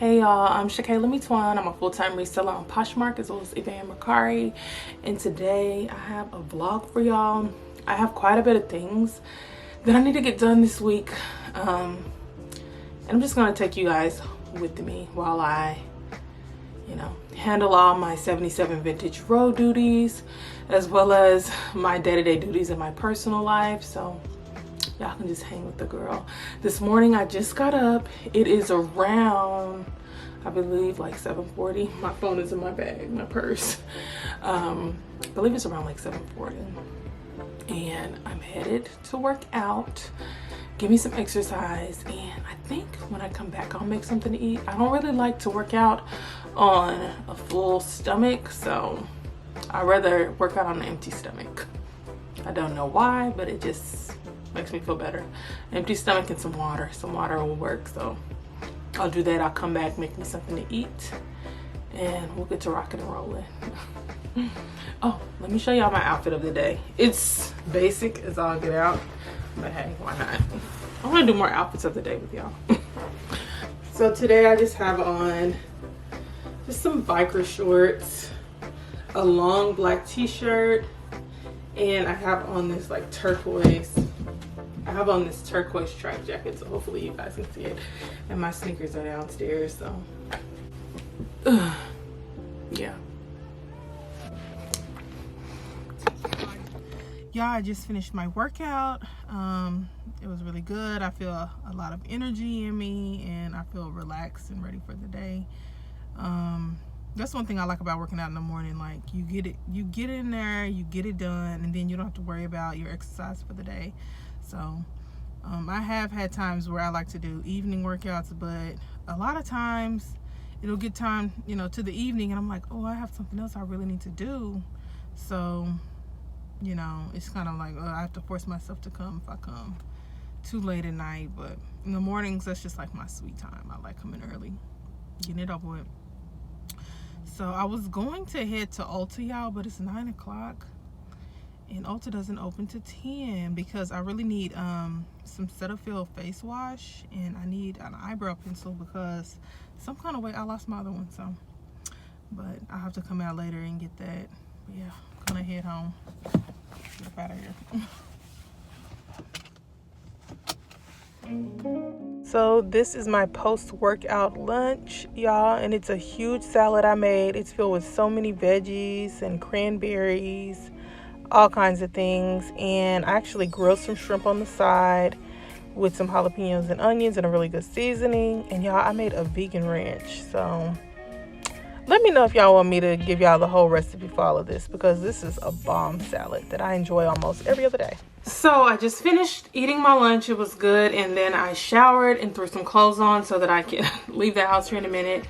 Hey y'all, I'm Shakayla Twan. I'm a full-time reseller on Poshmark as well as eBay and Mercari. And today I have a vlog for y'all. I have quite a bit of things that I need to get done this week. And I'm just gonna take you guys with me while I, handle all my 77 vintage road duties as well as my day-to-day duties in my personal life. So y'all can just hang with the girl. This morning I just got up. It is around, I believe, like 7:40. My phone is in my bag, my purse. I believe it's around like 7:40. And I'm headed to work out, give me some exercise, and I think when I come back I'll make something to eat. I don't really like to work out on a full stomach, so I'd rather work out on an empty stomach. I don't know why, but it just makes me feel better. Empty stomach and some water will work. So I'll do that. I'll come back, make me something to eat, and we'll get to rocking and rolling. Oh, let me show y'all my outfit of the day. It's basic as all get out, but hey, why not? I want to do more outfits of the day with y'all. So today I just have on just some biker shorts, a long black t-shirt, and I have on this like turquoise track jacket, so hopefully you guys can see it. And my sneakers are downstairs, so yeah. Y'all, I just finished my workout. It was really good. I feel a lot of energy in me and I feel relaxed and ready for the day. That's one thing I like about working out in the morning. Like, you get in there, you get it done, and then you don't have to worry about your exercise for the day. So I have had times where I like to do evening workouts, but a lot of times it'll get time, to the evening, and I'm like, oh, I have something else I really need to do. So, it's kind of like, I have to force myself to come if I come too late at night. But in the mornings, that's just like my sweet time. I like coming early, getting it over with. So I was going to head to Ulta, y'all, but it's 9 o'clock. And Ulta doesn't open to 10 because I really need some Cetaphil face wash, and I need an eyebrow pencil because some kind of way I lost my other one. So, but I'll have to come out later and get that. But yeah, I'm gonna head home. Get up out of here. So this is my post-workout lunch, y'all, and it's a huge salad I made. It's filled with so many veggies and cranberries, all kinds of things, and I actually grilled some shrimp on the side with some jalapenos and onions and a really good seasoning. And y'all, I made a vegan ranch, so let me know if y'all want me to give y'all the whole recipe for all of this, because this is a bomb salad that I enjoy almost every other day. So I just finished eating my lunch. It was good, and then I showered and threw some clothes on so that I can leave the house here in a minute.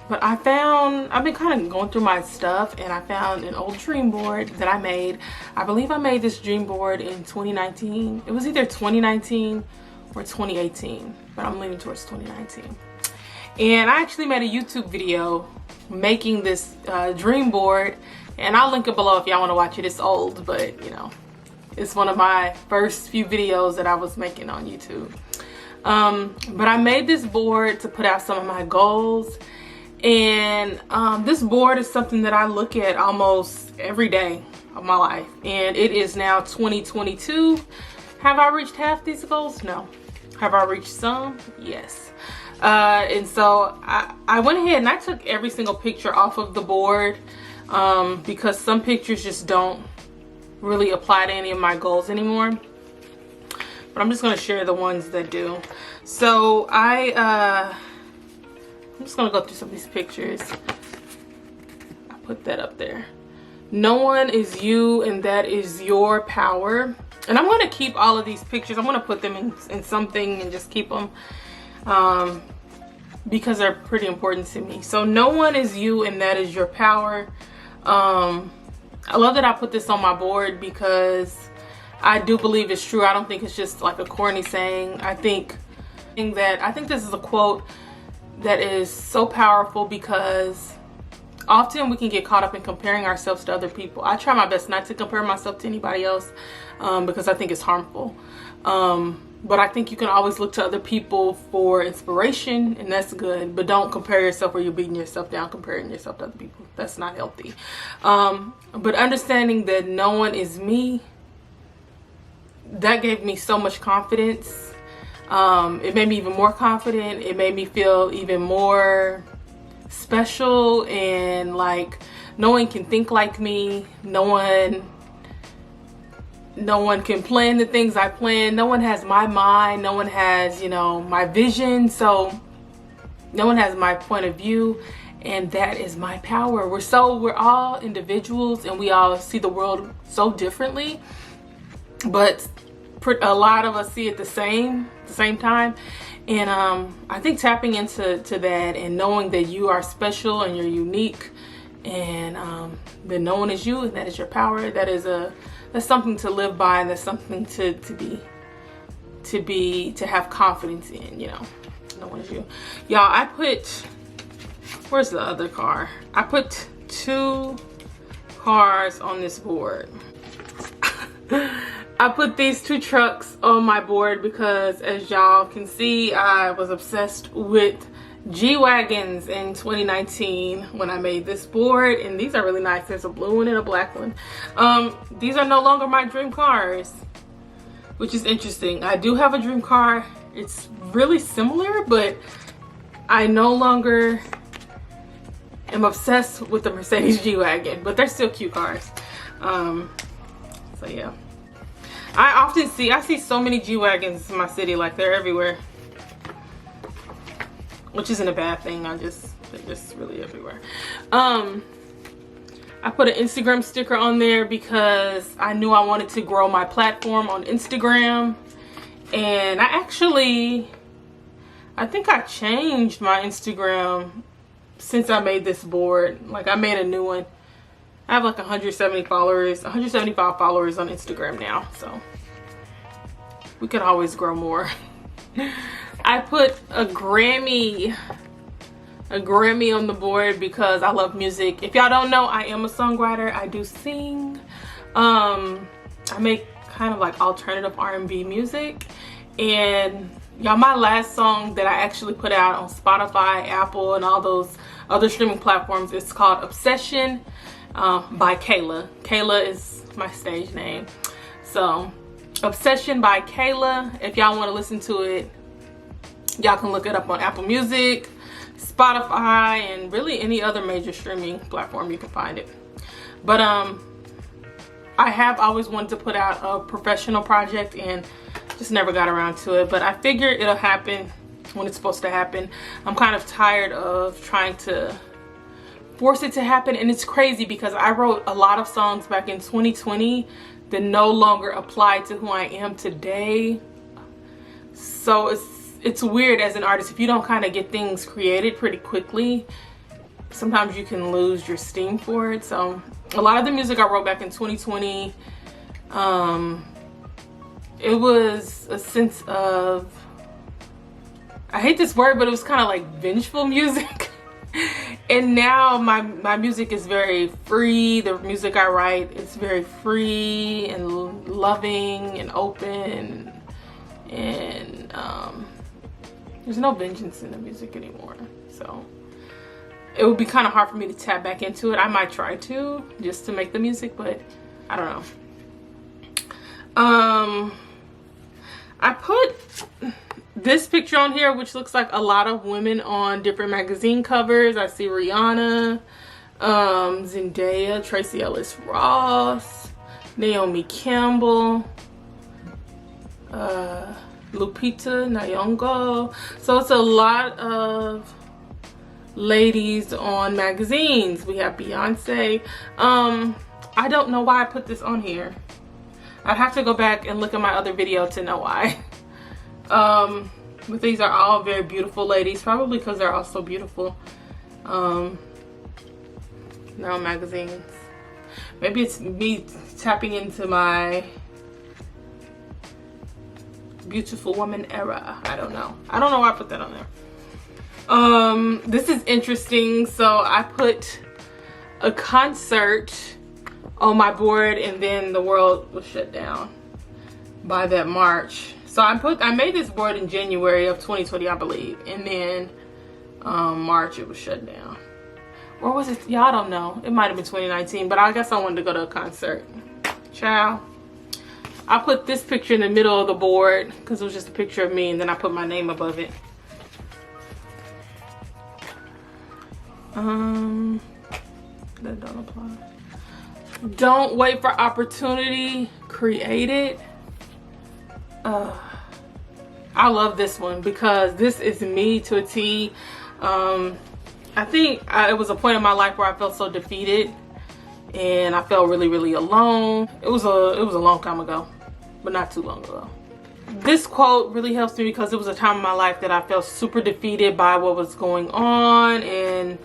But I've been kind of going through my stuff, and I found an old dream board that I made. I believe I made this dream board in 2019. It was either 2019 or 2018, but I'm leaning towards 2019. And I actually made a YouTube video making this dream board, and I'll link it below if y'all want to watch it. It's old, but it's one of my first few videos that I was making on YouTube. But I made this board to put out some of my goals. And this board is something that I look at almost every day of my life. And it is now 2022. Have I reached half these goals? No. Have I reached some? Yes. And so I went ahead and I took every single picture off of the board because some pictures just don't really apply to any of my goals anymore. But I'm just going to share the ones that do. So I'm just gonna go through some of these pictures. I put that up there. No one is you, and that is your power. And I'm gonna keep all of these pictures. I'm gonna put them in something and just keep them because they're pretty important to me. So no one is you, and that is your power. I love that I put this on my board because I do believe it's true. I don't think it's just like a corny saying. I think this is a quote that is so powerful because often we can get caught up in comparing ourselves to other people. I try my best not to compare myself to anybody else because I think it's harmful. But I think you can always look to other people for inspiration, and that's good. But don't compare yourself where you're beating yourself down, comparing yourself to other people. That's not healthy. But understanding that no one is me, that gave me so much confidence. It made me even more confident. It made me feel even more special, and like no one can think like me. No one can plan the things I plan. No one has my mind. No one has, you know, my vision. So no one has my point of view, and that is my power. We're all individuals, and we all see the world so differently, but a lot of us see it the same time. And I think tapping into that and knowing that you are special and you're unique, and that no one is you, and that is your power. That's something to live by, and that's something to have confidence in, you know. No one is you. Y'all, I put, where's the other car? I put 2 cars on this board. I put these 2 trucks on my board because, as y'all can see, I was obsessed with G-Wagons in 2019 when I made this board, and these are really nice. There's a blue one and a black one. These are no longer my dream cars, which is interesting. I do have a dream car. It's really similar, but I no longer am obsessed with the Mercedes G-Wagon, but they're still cute cars. So yeah. I see so many G-Wagons in my city, like they're everywhere. Which isn't a bad thing. They're just really everywhere. I put an Instagram sticker on there because I knew I wanted to grow my platform on Instagram. And I think I changed my Instagram since I made this board. Like, I made a new one. I have like 175 followers on Instagram now. So we could always grow more. I put a Grammy on the board because I love music. If y'all don't know, I am a songwriter. I do sing. I make kind of like alternative R&B music. And y'all, my last song that I actually put out on Spotify, Apple, and all those other streaming platforms is called Obsession by Kayla. Kayla is my stage name. So Obsession by Kayla. If y'all want to listen to it, y'all can look it up on Apple Music, Spotify, and really any other major streaming platform you can find it. But I have always wanted to put out a professional project and just never got around to it. But I figure it'll happen when it's supposed to happen. I'm kind of tired of trying to force it to happen, and it's crazy because I wrote a lot of songs back in 2020 that no longer apply to who I am today. So it's weird as an artist. If you don't kind of get things created pretty quickly, sometimes you can lose your steam for it. So a lot of the music I wrote back in 2020, it was a sense of, I hate this word, but it was kind of like vengeful music. And now my music is very free. The music I write is very free and loving and open, and there's no vengeance in the music anymore. So it would be kind of hard for me to tap back into it. I might try to, just to make the music, but I don't know. I put this picture on here, which looks like a lot of women on different magazine covers. I see Rihanna, Zendaya, Tracy Ellis Ross, Naomi Campbell, Lupita Nyong'o. So it's a lot of ladies on magazines. We have Beyonce. I don't know why I put this on here. I'd have to go back and look at my other video to know why. But these are all very beautiful ladies, probably because they're all so beautiful. They're on magazines. Maybe it's me tapping into my beautiful woman era. I don't know. I don't know why I put that on there. This is interesting. So I put a concert on my board, and then the world was shut down by that March. So I made this board in January of 2020, I believe, and then March it was shut down. Or was it? Y'all don't know. It might have been 2019, but I guess I wanted to go to a concert. Ciao. I put this picture in the middle of the board because it was just a picture of me, and then I put my name above it. That don't apply. Don't wait for opportunity, create it. I love this one because this is me to a T. I think it was a point in my life where I felt so defeated and I felt really, really alone. It was a long time ago, but not too long ago. This quote really helps me because it was a time in my life that I felt super defeated by what was going on and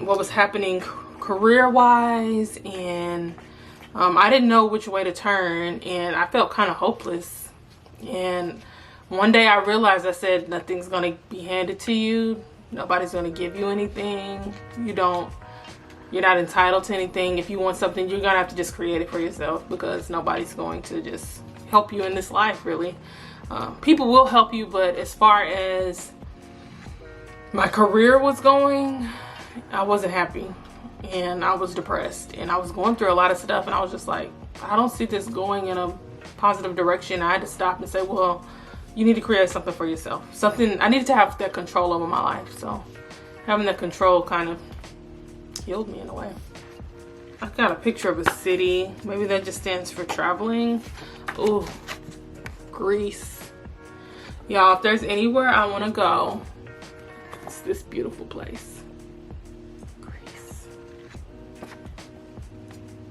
what was happening career-wise, and I didn't know which way to turn, and I felt kind of hopeless. And one day I realized, I said, nothing's gonna be handed to you. Nobody's gonna give you anything. You're not entitled to anything. If you want something, you're gonna have to just create it for yourself, because nobody's going to just help you in this life, really. People will help you, but as far as my career was going, I wasn't happy, and I was depressed, and I was going through a lot of stuff, and I was just like, I don't see this going in a positive direction. I had to stop and say, well, you need to create something for yourself. Something, I needed to have that control over my life. So having that control kind of healed me in a way. I got a picture of a city. Maybe that just stands for traveling. Ooh, Greece. Y'all, if there's anywhere I want to go, it's this beautiful place. Greece.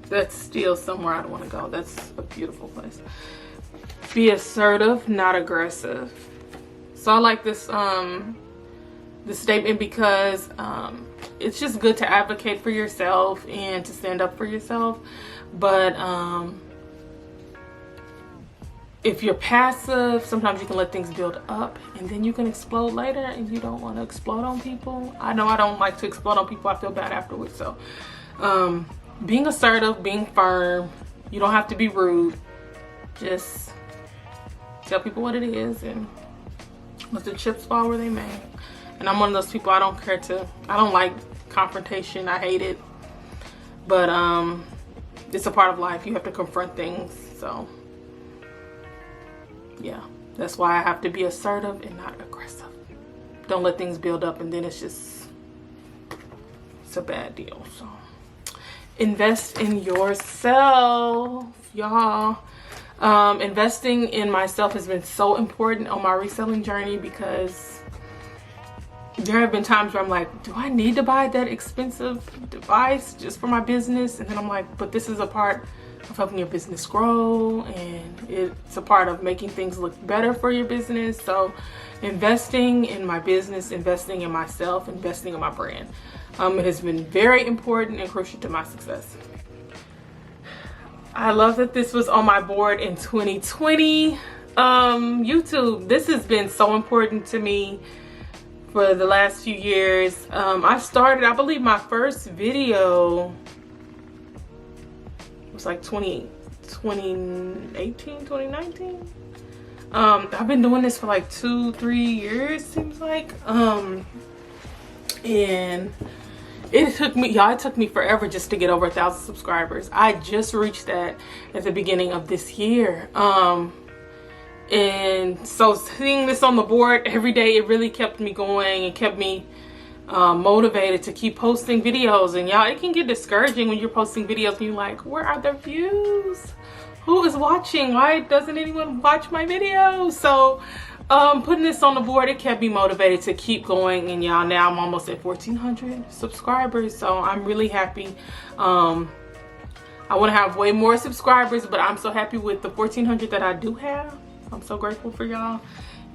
That's still somewhere I want to go. That's a beautiful place. Be assertive, not aggressive. So I like this this statement because it's just good to advocate for yourself and to stand up for yourself. But if you're passive, sometimes you can let things build up and then you can explode later, and you don't want to explode on people. I know I don't like to explode on people. I feel bad afterwards. So being assertive, being firm, you don't have to be rude. Just tell people what it is and let the chips fall where they may. And I'm one of those people, I don't like confrontation. I hate it. But it's a part of life. You have to confront things. So yeah, that's why I have to be assertive and not aggressive. Don't let things build up and then it's a bad deal. So invest in yourself, y'all. Investing in myself has been so important on my reselling journey, because there have been times where I'm like, do I need to buy that expensive device just for my business? And then I'm like, but this is a part of helping your business grow, and it's a part of making things look better for your business. So investing in my business, investing in myself, investing in my brand, it has been very important and crucial to my success. I love that this was on my board in 2020. YouTube, this has been so important to me for the last few years. I believe my first video was like 2018, 2019. I've been doing this for like 2-3 years, seems like. And it took me forever just to get over 1,000 subscribers. I just reached that at the beginning of this year. And so seeing this on the board every day, it really kept me going and kept me motivated to keep posting videos. And y'all, it can get discouraging when you're posting videos and you're like, where are the views? Who is watching? Why doesn't anyone watch my videos? So putting this on the board, it kept me motivated to keep going. And y'all, now I'm almost at 1,400 subscribers, so I'm really happy. I want to have way more subscribers, but I'm so happy with the 1,400 that I do have. I'm so grateful for y'all.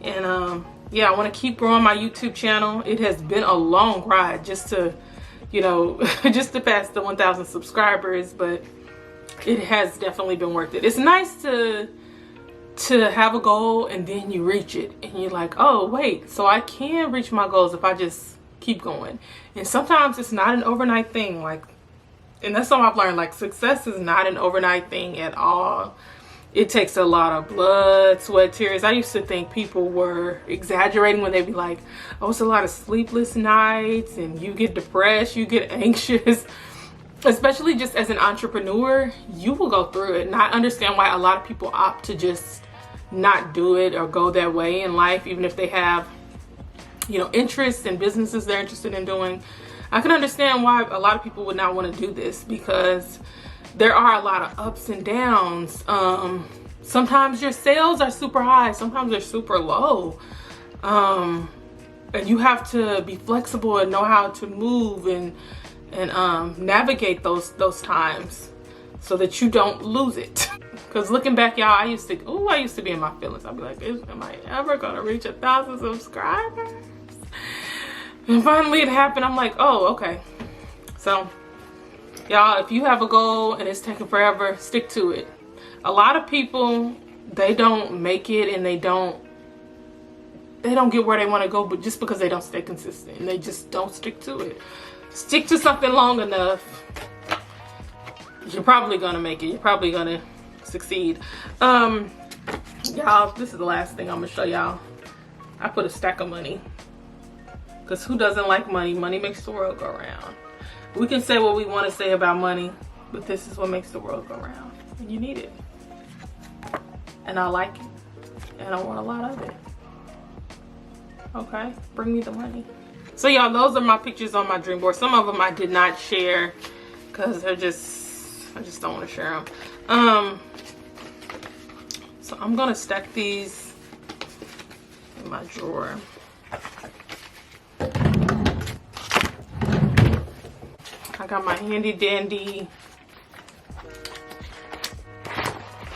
And yeah, I want to keep growing my YouTube channel. It has been a long ride just to, you know, just to pass the 1,000 subscribers, but it has definitely been worth it. It's nice to have a goal and then you reach it and you're like, oh wait, so I can reach my goals if I just keep going. And sometimes it's not an overnight thing, like, and that's something I've learned, like, success is not an overnight thing at all. it takes a lot of blood, sweat, tears. I used to think people were exaggerating when they'd be like, oh, it's a lot of sleepless nights and you get depressed, you get anxious. Especially just as an entrepreneur, you will go through it. And I understand why a lot of people opt to just not do it or go that way in life, even if they have, you know, interests and businesses they're interested in doing. I can understand why a lot of people would not want to do this, because there are a lot of ups and downs. Sometimes your sales are super high, sometimes they're super low. And you have to be flexible and know how to move and navigate those times so that you don't lose it. Because looking back, y'all, I used to be in my feelings. I'd be like, am I ever gonna reach 1,000 subscribers? And finally it happened. I'm like, oh, okay. So y'all, if you have a goal and it's taking forever, stick to it. A lot of people, they don't make it and they don't get where they want to go, but just because they don't stay consistent and they just don't stick to it. Stick to something long enough, you're probably gonna make it. You're probably gonna succeed. Y'all, this is the last thing I'm gonna show y'all. I put a stack of money, because who doesn't like money? Money makes the world go round. We can say what we want to say about money, but this is what makes the world go round, and you need it. And I like it, and I want a lot of it. Okay, bring me the money. So y'all, those are my pictures on my dream board. Some of them I did not share because I just don't want to share them. So I'm gonna stack these in my drawer. I got my handy dandy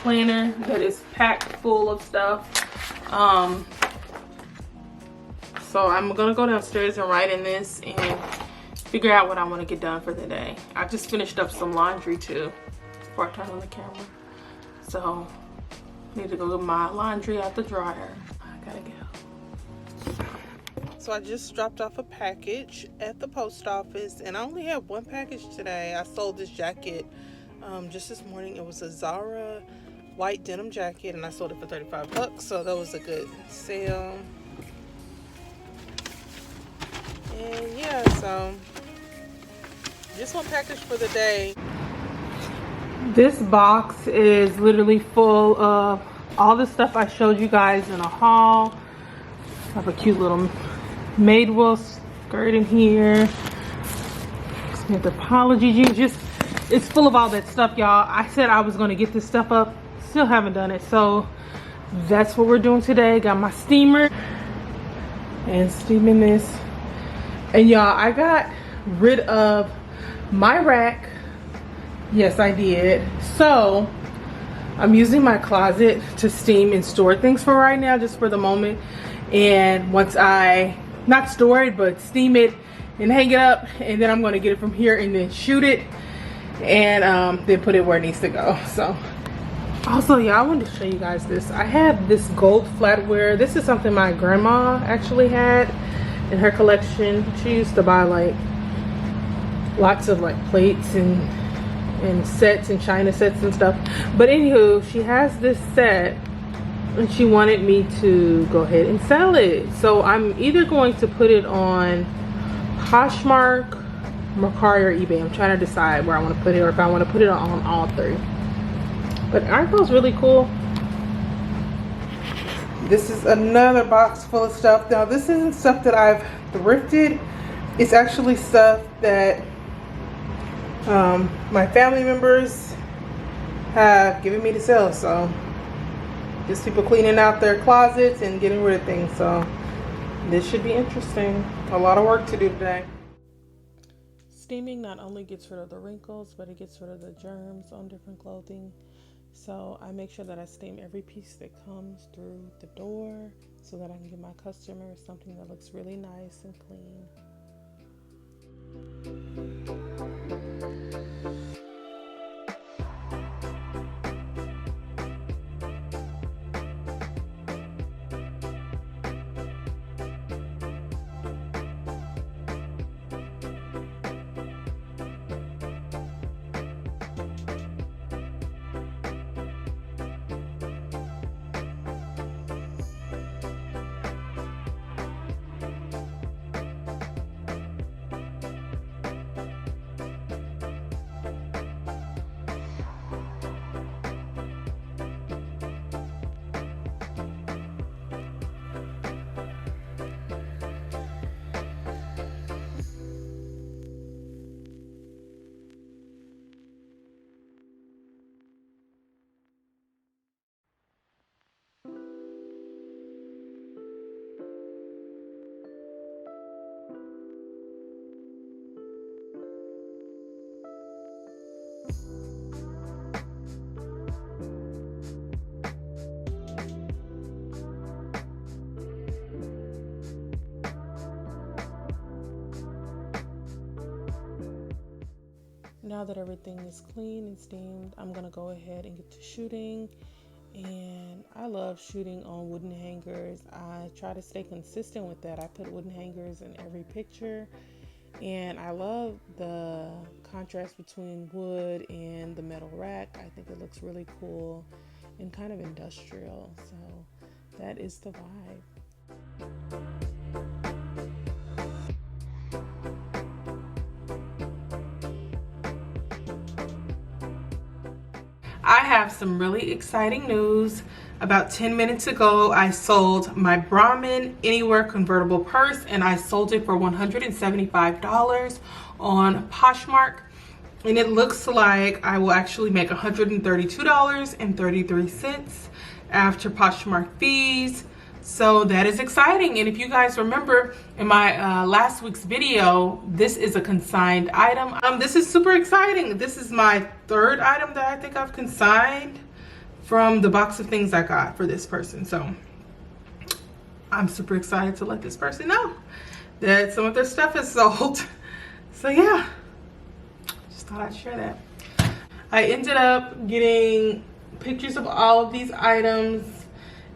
planner that is packed full of stuff. So I'm gonna go downstairs and write in this and figure out what I want to get done for the day. I just finished up some laundry too before I turn on the camera. So I need to go get my laundry out the dryer. I gotta go. So I just dropped off a package at the post office, and I only have one package today. I sold this jacket just this morning. It was a Zara white denim jacket, and I sold it for 35 bucks, so that was a good sale. And yeah, so just one package for the day. This box is literally full of all the stuff I showed you guys in a haul. I have a cute little Madewell skirt in here. Anthropology jeans. Just, it's full of all that stuff, y'all. I said I was going to get this stuff up. Still haven't done it. So that's what we're doing today. Got my steamer and steaming this. And y'all, I got rid of my rack. Yes, I did. So I'm using my closet to steam and store things for right now, just for the moment. And once I, not store it, but steam it and hang it up, and then I'm going to get it from here and then shoot it and then put it where it needs to go. So also, yeah, I wanted to show you guys this. I have this gold flatware. This is something my grandma actually had in her collection. She used to buy like lots of like plates and sets and china sets and stuff. But anywho, she has this set and she wanted me to go ahead and sell it. So I'm either going to put it on Poshmark, Mercari, or eBay. I'm trying to decide where I want to put it, or if I want to put it on all three. But aren't those really cool? This is another box full of stuff. Now this isn't stuff that I've thrifted. It's actually stuff that my family members have given me to sell. So just people cleaning out their closets and getting rid of things. So this should be interesting. A lot of work to do today. Steaming not only gets rid of the wrinkles, but it gets rid of the germs on different clothing. So I make sure that I steam every piece that comes through the door so that I can give my customers something that looks really nice and clean. now that everything is clean and steamed, I'm gonna go ahead and get to shooting. And I love shooting on wooden hangers. I try to stay consistent with that. I put wooden hangers in every picture, and I love the contrast between wood and the metal rack. I think it looks really cool and kind of industrial, so that is the vibe. I have some really exciting news. About 10 minutes ago, I sold my Brahmin Anywhere convertible purse, and I sold it for $175 on Poshmark. And it looks like I will actually make $132.33 after Poshmark fees. So that is exciting. And if you guys remember in my last week's video, this is a consigned item. This is super exciting. This is my third item that I think I've consigned from the box of things I got for this person. So I'm super excited to let this person know that some of their stuff is sold. So yeah, just thought I'd share that. I ended up getting pictures of all of these items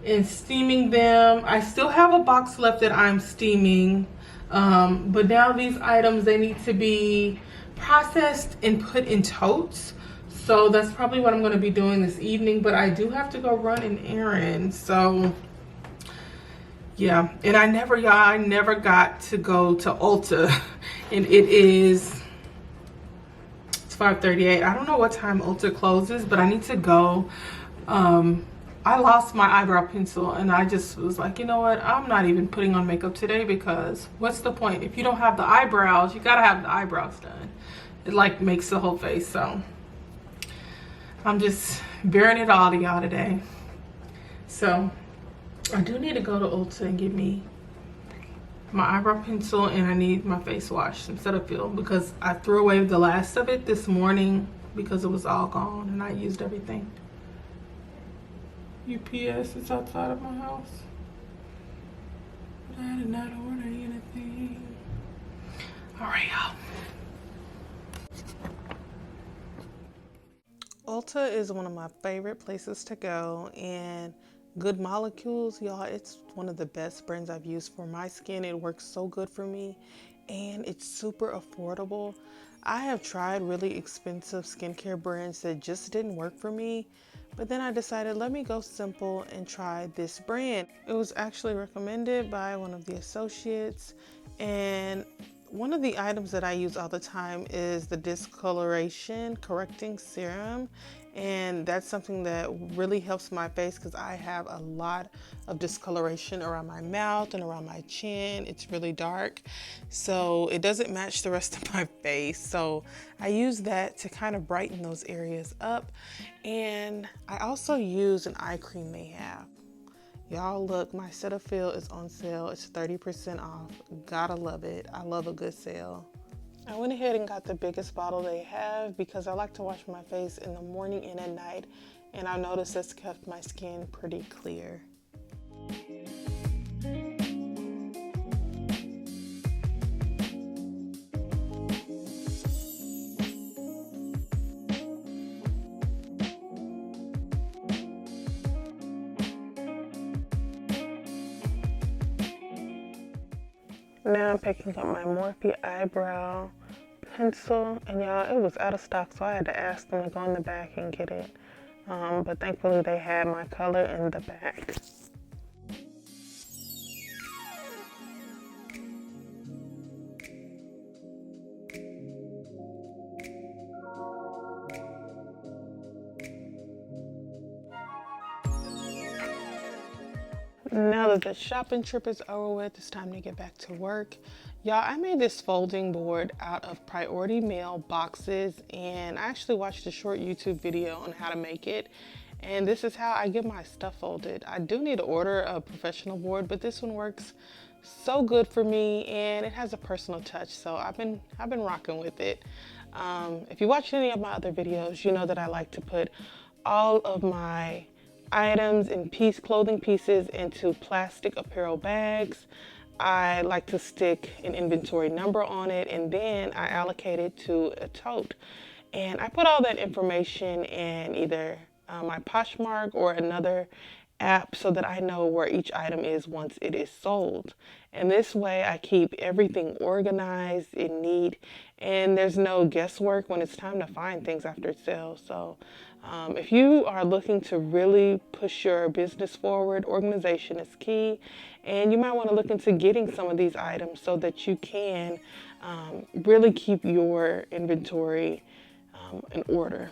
and steaming them. I still have a box left that I'm steaming, but now these items, they need to be processed and put in totes. So that's probably what I'm going to be doing this evening, but I do have to go run an errand. So yeah, and I never got to go to Ulta, and it's 5:38. I don't know what time Ulta closes, but I need to go. I lost my eyebrow pencil, and I just was like, you know what, I'm not even putting on makeup today, because what's the point? If you don't have the eyebrows, you gotta have the eyebrows done. It like makes the whole face. So I'm just bearing it all to y'all today. So I do need to go to Ulta and get me my eyebrow pencil, and I need my face wash, some Cetaphil, because I threw away the last of it this morning because it was all gone and I used everything. UPS is outside of my house, but I did not order anything. All right, y'all. Ulta is one of my favorite places to go, and Good Molecules, y'all, it's one of the best brands I've used for my skin. It works so good for me, and it's super affordable. I have tried really expensive skincare brands that just didn't work for me, but then I decided, let me go simple and try this brand. It was actually recommended by one of the associates, and one of the items that I use all the time is the discoloration correcting serum, and that's something that really helps my face because I have a lot of discoloration around my mouth and around my chin. It's really dark, so it doesn't match the rest of my face. So I use that to kind of brighten those areas up, and I also use an eye cream they have. Y'all look, my Cetaphil is on sale. It's 30% off. Gotta love it. I love a good sale. I went ahead and got the biggest bottle they have because I like to wash my face in the morning and at night, and I noticed that's kept my skin pretty clear. Now I'm picking up my Morphe eyebrow pencil, and y'all, it was out of stock, so I had to ask them to go in the back and get it. But thankfully they had my color in the back. Now that the shopping trip is over with, it's time to get back to work. Y'all, I made this folding board out of priority mail boxes, and I actually watched a short YouTube video on how to make it. And this is how I get my stuff folded. I do need to order a professional board, but this one works so good for me, and it has a personal touch. So I've been rocking with it. If you watch any of my other videos, you know that I like to put all of my items and clothing pieces into plastic apparel bags. I like to stick an inventory number on it, and then I allocate it to a tote. And I put all that information in either my Poshmark or another app so that I know where each item is once it is sold. And this way I keep everything organized and neat, and there's no guesswork when it's time to find things after it sells. So if you are looking to really push your business forward, organization is key, and you might want to look into getting some of these items so that you can really keep your inventory in order.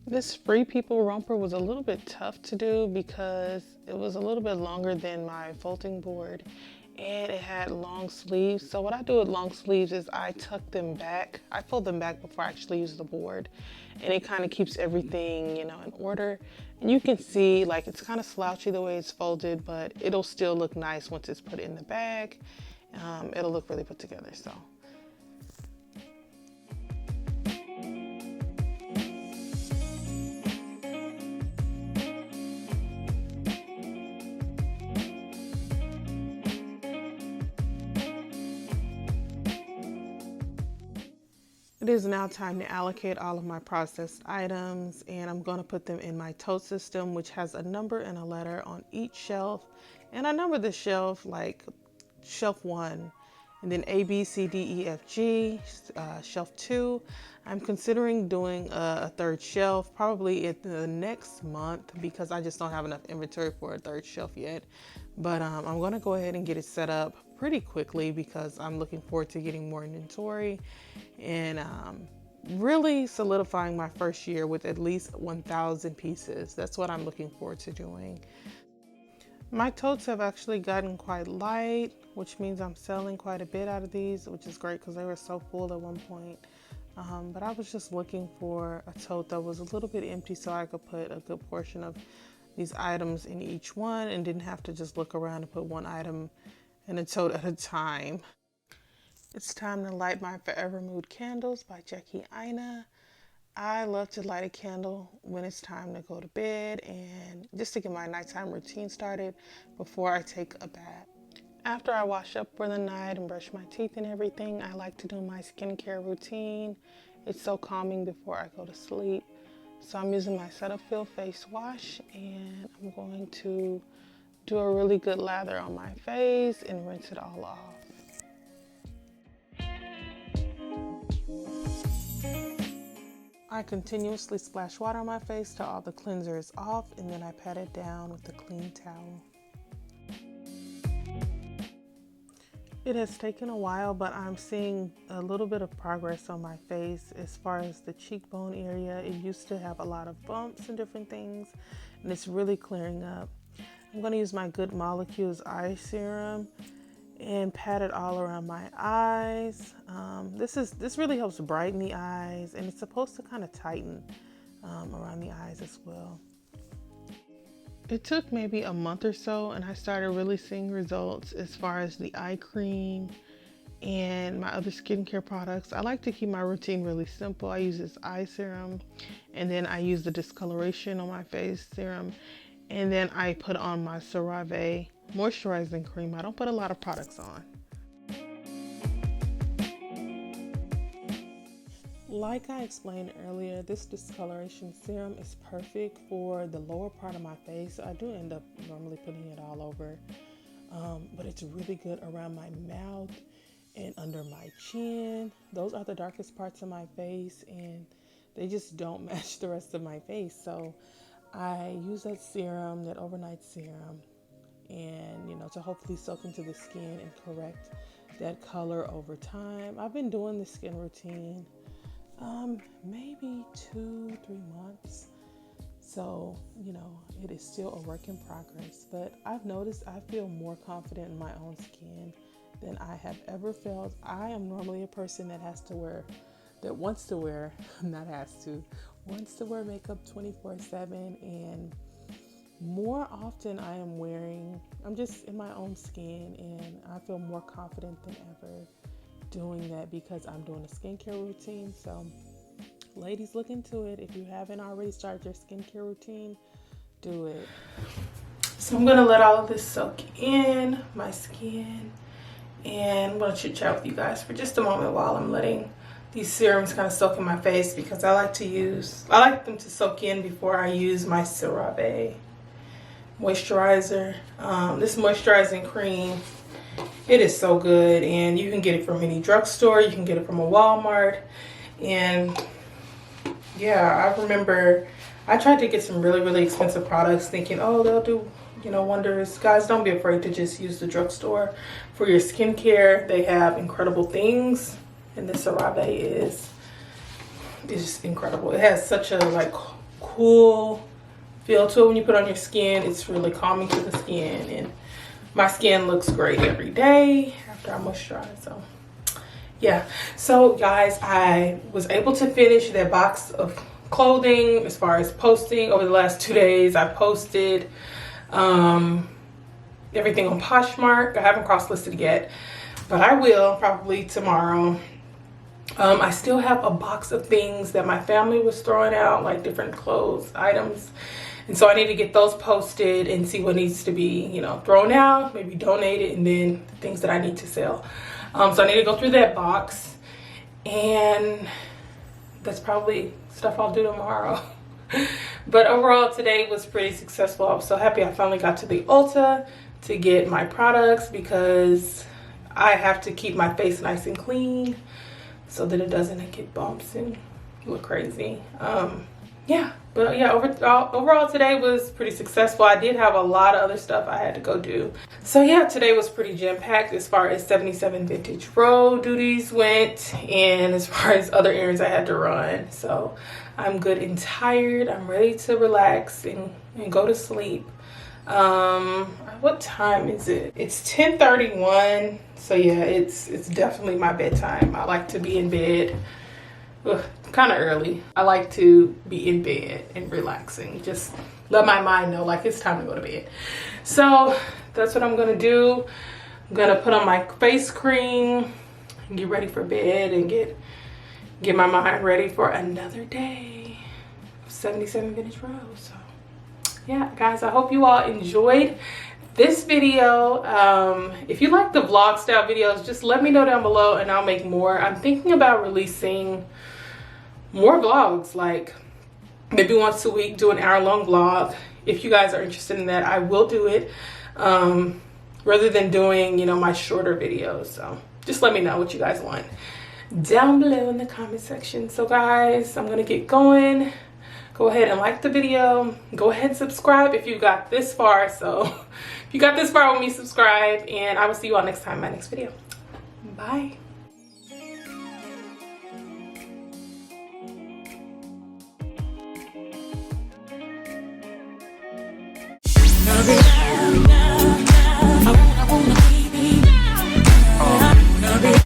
This Free People romper was a little bit tough to do because it was a little bit longer than my folding board and it had long sleeves. So what I do with long sleeves is I tuck them back. I fold them back before I actually use the board, and it kind of keeps everything, you know, in order. And you can see like it's kind of slouchy the way it's folded, but it'll still look nice once it's put in the bag. It'll look really put together. So it is now time to allocate all of my processed items, and I'm going to put them in my tote system, which has a number and a letter on each shelf. And I number the shelf like shelf 1, and then A, B, C, D, E, F, G, shelf 2. I'm considering doing a third shelf probably in the next month because I just don't have enough inventory for a third shelf yet. But I'm going to go ahead and get it set up pretty quickly because I'm looking forward to getting more inventory and really solidifying my first year with at least 1,000 pieces. That's what I'm looking forward to doing. My totes have actually gotten quite light, which means I'm selling quite a bit out of these, which is great because they were so full at one point. But I was just looking for a tote that was a little bit empty so I could put a good portion of these items in each one and didn't have to just look around and put one item in a tote at a time. It's time to light my Forever Mood candles by Jackie Aina. I love to light a candle when it's time to go to bed and just to get my nighttime routine started before I take a bath. After I wash up for the night and brush my teeth and everything, I like to do my skincare routine. It's so calming before I go to sleep. So I'm using my Cetaphil face wash, and I'm going to do a really good lather on my face and rinse it all off. I continuously splash water on my face till all the cleanser is off, and then I pat it down with a clean towel. It has taken a while, but I'm seeing a little bit of progress on my face as far as the cheekbone area. It used to have a lot of bumps and different things, and it's really clearing up. I'm going to use my Good Molecules eye serum and pat it all around my eyes. This really helps brighten the eyes, and it's supposed to kind of tighten around the eyes as well. It took maybe a month or so, and I started really seeing results as far as the eye cream and my other skincare products. I like to keep my routine really simple. I use this eye serum, and then I use the discoloration on my face serum, and then I put on my CeraVe moisturizing cream. I don't put a lot of products on. Like I explained earlier, this discoloration serum is perfect for the lower part of my face. I do end up normally putting it all over, but it's really good around my mouth and under my chin. Those are the darkest parts of my face, and they just don't match the rest of my face. So I use that serum, that overnight serum, and to hopefully soak into the skin and correct that color over time. I've been doing the skin routine maybe 2-3 months. So, you know, it is still a work in progress, but I've noticed I feel more confident in my own skin than I have ever felt. I am normally a person that wants to wear makeup 24/7, and more often I'm just in my own skin, and I feel more confident than ever doing that because I'm doing a skincare routine. So ladies, look into it. If you haven't already started your skincare routine, do it. So I'm gonna let all of this soak in my skin, and I'm gonna chit chat with you guys for just a moment while I'm letting these serums kind of soak in my face, because I like them to soak in before I use my CeraVe moisturizer. This moisturizing cream, it is so good, and you can get it from any drugstore, you can get it from a Walmart. And yeah, I remember I tried to get some really expensive products thinking, oh, they'll do, you know, wonders. Guys, don't be afraid to just use the drugstore for your skincare. They have incredible things, and this CeraVe is just incredible. It has such a like cool feel to it when you put it on your skin. It's really calming to the skin, and my skin looks great every day after I moisturize. So yeah, so guys, I was able to finish that box of clothing. As far as posting, over the last 2 days I posted everything on Poshmark. I haven't cross-listed yet, but I will probably tomorrow. I still have a box of things that my family was throwing out, like different clothes items, and so I need to get those posted and see what needs to be, you know, thrown out, maybe donated, and then things that I need to sell. So I need to go through that box, and that's probably stuff I'll do tomorrow. But overall, today was pretty successful. I was so happy I finally got to the Ulta to get my products, because I have to keep my face nice and clean so that it doesn't get bumps and look crazy. Yeah, but yeah, overall today was pretty successful. I did have a lot of other stuff I had to go do. So yeah, today was pretty jam-packed as far as 77 Vintage Row duties went, and as far as other errands I had to run. So I'm good and tired. I'm ready to relax and go to sleep. What time is it? It's 10:31. So yeah, it's definitely my bedtime. I like to be in bed kind of early. I like to be in bed and relaxing. Just let my mind know like it's time to go to bed. So that's what I'm gonna do. I'm gonna put on my face cream and get ready for bed and get my mind ready for another day of 77 Vintage Row. So yeah, guys, I hope you all enjoyed this video. If you like the vlog style videos, just let me know down below and I'll make more. I'm thinking about releasing more vlogs, like maybe once a week, do an hour-long vlog. If you guys are interested in that, I will do it, rather than doing, you know, my shorter videos. So just let me know what you guys want down below in the comment section. So guys, I'm gonna get going. Go ahead and like the video. Go ahead and subscribe if you got this far. So if you got this far with me, subscribe, and I will see you all next time in my next video. Bye.